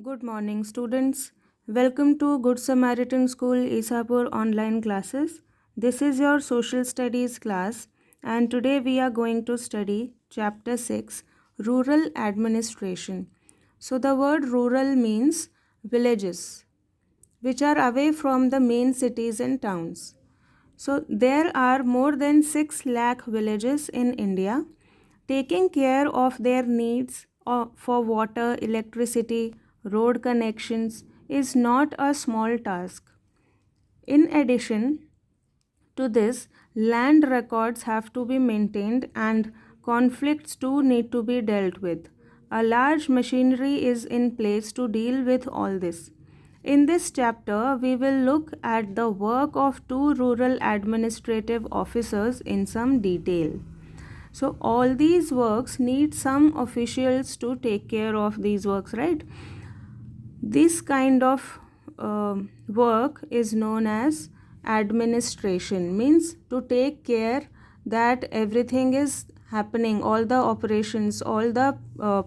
Good morning, students. Welcome to Good Samaritan School Isapur online classes. This is your social studies class, and today we are going to study chapter 6 Rural Administration. So, the word rural means villages which are away from the main cities and towns. So, there are more than 6 lakh villages in India. Taking care of their needs for water, electricity, road connections is not a small task. In addition to this, land records have to be maintained and conflicts too need to be dealt with. A large machinery is in place to deal with all this. In this chapter, we will look at the work of two rural administrative officers in some detail. So all these works need some officials to take care of these works, right? This kind of work is known as administration, means to take care that everything is happening, all the operations, all the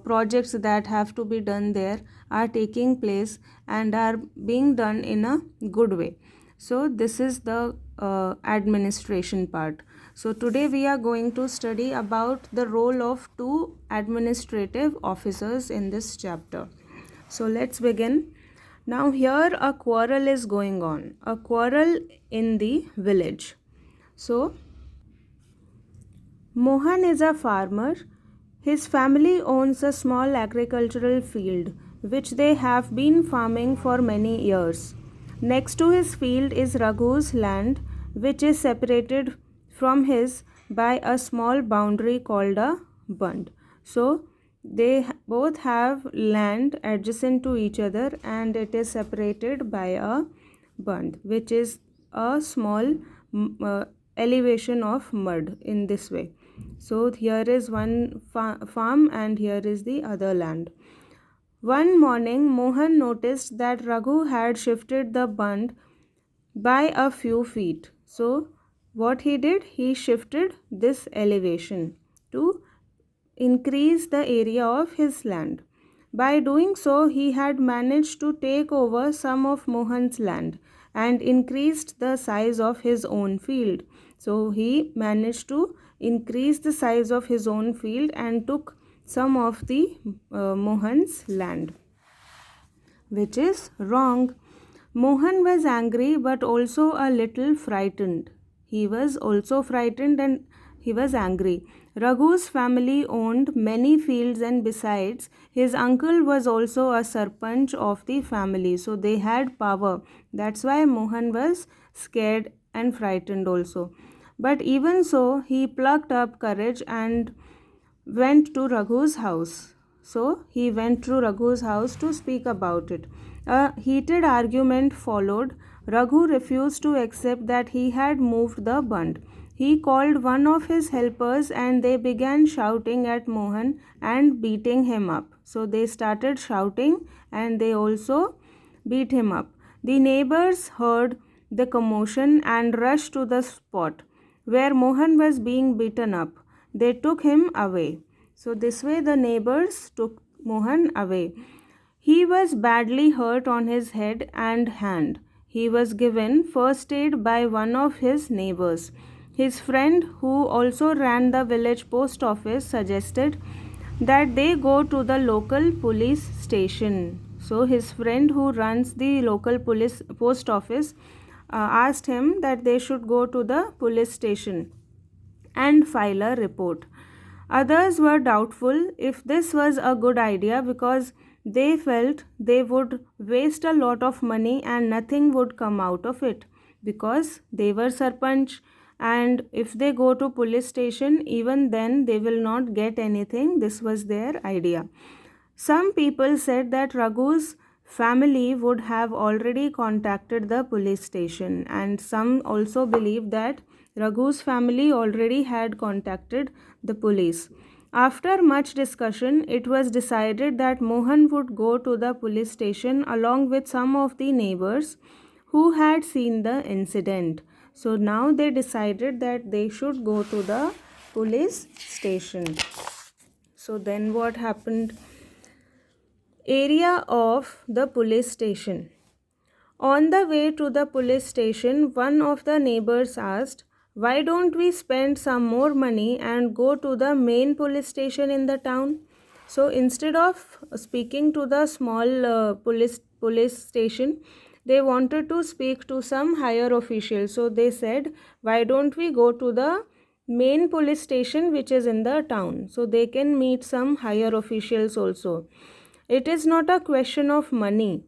projects that have to be done there are taking place and are being done in a good way. So this is the administration part. So today we are going to study about the role of two administrative officers in this chapter. So let's begin. Now here a quarrel is going on. A quarrel in the village. So Mohan is a farmer. His family owns a small agricultural field which they have been farming for many years. Next to his field is Raghu's land, which is separated from his by a small boundary called a bund. So they both have land adjacent to each other and it is separated by a bund, which is a small elevation of mud in this way. So here is one farm and here is the other land. One morning, Mohan noticed that Raghu had shifted the bund by a few feet. So what he did, he shifted this elevation to increase the area of his land. By doing so, he had managed to take over some of Mohan's land and increased the size of his own field. So he managed to increase the size of his own field and took some of the Mohan's land, which is wrong. Mohan was angry but also a little frightened. He was also frightened and he was angry. Raghu's family owned many fields, and besides, his uncle was also a sarpanch of the family, so they had power. That's why Mohan was scared and frightened also. But even so, he plucked up courage and went to Raghu's house. So he went to Raghu's house to speak about it. A heated argument followed. Raghu refused to accept that he had moved the bund. He called one of his helpers and they began shouting at Mohan and beating him up. So they started shouting and they also beat him up. The neighbors heard the commotion and rushed to the spot where Mohan was being beaten up. They took him away. So this way the neighbors took Mohan away. He was badly hurt on his head and hand. He was given first aid by one of his neighbors. His friend, who also ran the village post office, suggested that they go to the local police station. So his friend who runs the local police post office asked him that they should go to the police station and file a report. Others were doubtful if this was a good idea because they felt they would waste a lot of money and nothing would come out of it because they were sarpanch, and if they go to police station even then they will not get anything. This was their idea. Some people said that Raghu's family would have already contacted the police station, and some also believed that Raghu's family already had contacted the police. After much discussion, it was decided that Mohan would go to the police station along with some of the neighbors who had seen the incident. So now they decided that they should go to the police station. So then what happened? Area of the police station. On the way to the police station, one of the neighbors asked, "Why don't we spend some more money and go to the main police station in the town?" So instead of speaking to the small police station, they wanted to speak to some higher official. So they said, "Why don't we go to the main police station which is in the town, so they can meet some higher officials also. It is not a question of money.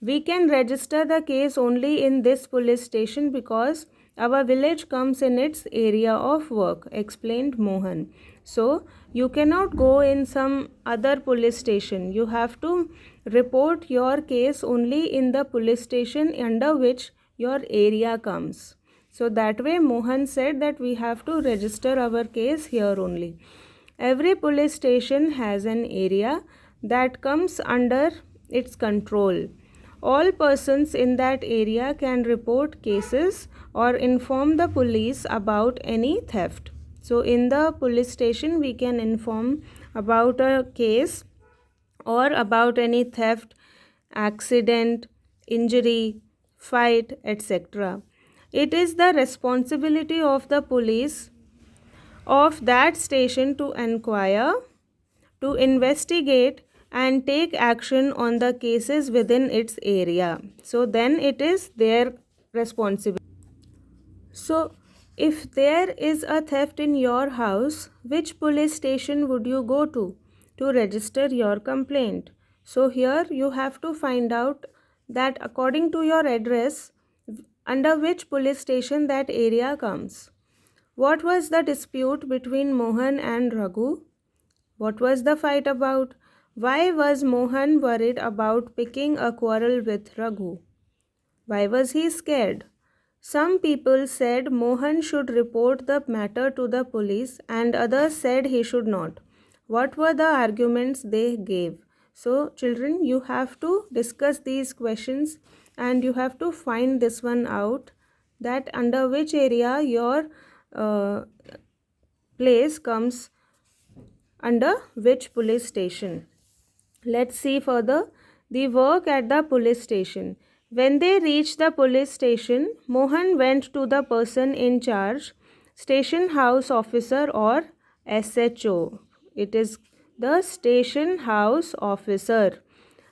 We can register the case only in this police station because our village comes in its area of work," explained Mohan. So, you cannot go in some other police station. You have to report your case only in the police station under which your area comes. So, that way Mohan said that we have to register our case here only. Every police station has an area that comes under its control. All persons in that area can report cases or inform the police about any theft. So, in the police station, we can inform about a case or about any theft, accident, injury, fight, etc. It is the responsibility of the police of that station to inquire, to investigate, and take action on the cases within its area. So then it is their responsibility. So if there is a theft in your house, which police station would you go to register your complaint? So here you have to find out that according to your address, under which police station that area comes. What was the dispute between Mohan and Raghu? What was the fight about? Why was Mohan worried about picking a quarrel with Raghu? Why was he scared? Some people said Mohan should report the matter to the police and others said he should not. What were the arguments they gave? So, children, you have to discuss these questions and you have to find this one out, that under which area your place comes under which police station. Let's see further the work at the police station. When they reached the police station, Mohan went to the person in charge, station house officer or SHO. It is the station house officer,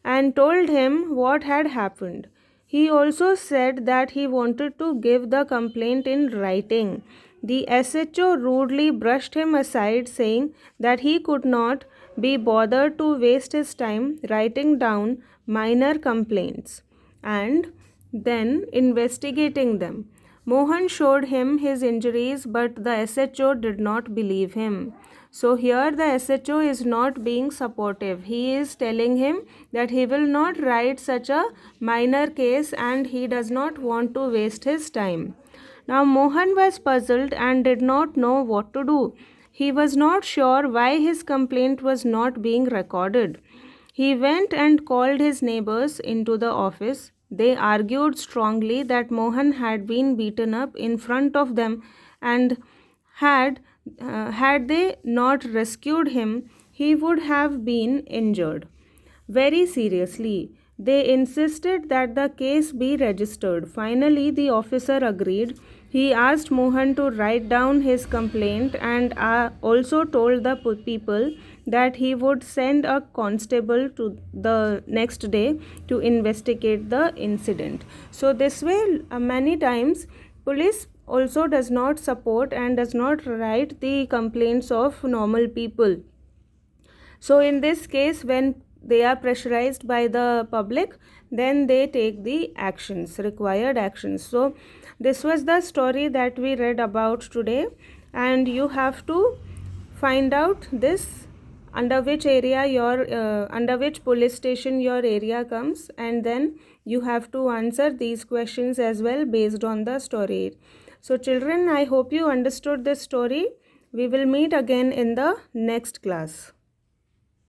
and told him what had happened. He also said that he wanted to give the complaint in writing. The SHO rudely brushed him aside, saying that he could not be bothered to waste his time writing down minor complaints and then investigating them. Mohan showed him his injuries, but the SHO did not believe him. So here the SHO is not being supportive. He is telling him that he will not write such a minor case and he does not want to waste his time. Now Mohan was puzzled and did not know what to do. He was not sure why his complaint was not being recorded. He went and called his neighbors into the office. They argued strongly that Mohan had been beaten up in front of them and had they not rescued him, he would have been injured very seriously. They insisted that the case be registered. Finally, the officer agreed. He asked Mohan to write down his complaint and also told the people that he would send a constable to the next day to investigate the incident. So this way, many times police also does not support and does not write the complaints of normal people. So in this case, when they are pressurized by the public, then they take the actions, required actions. So this was the story that we read about today, and you have to find out this under which area your under which police station your area comes, and then you have to answer these questions as well based on the story. So children, I hope you understood this story. We will meet again in the next class.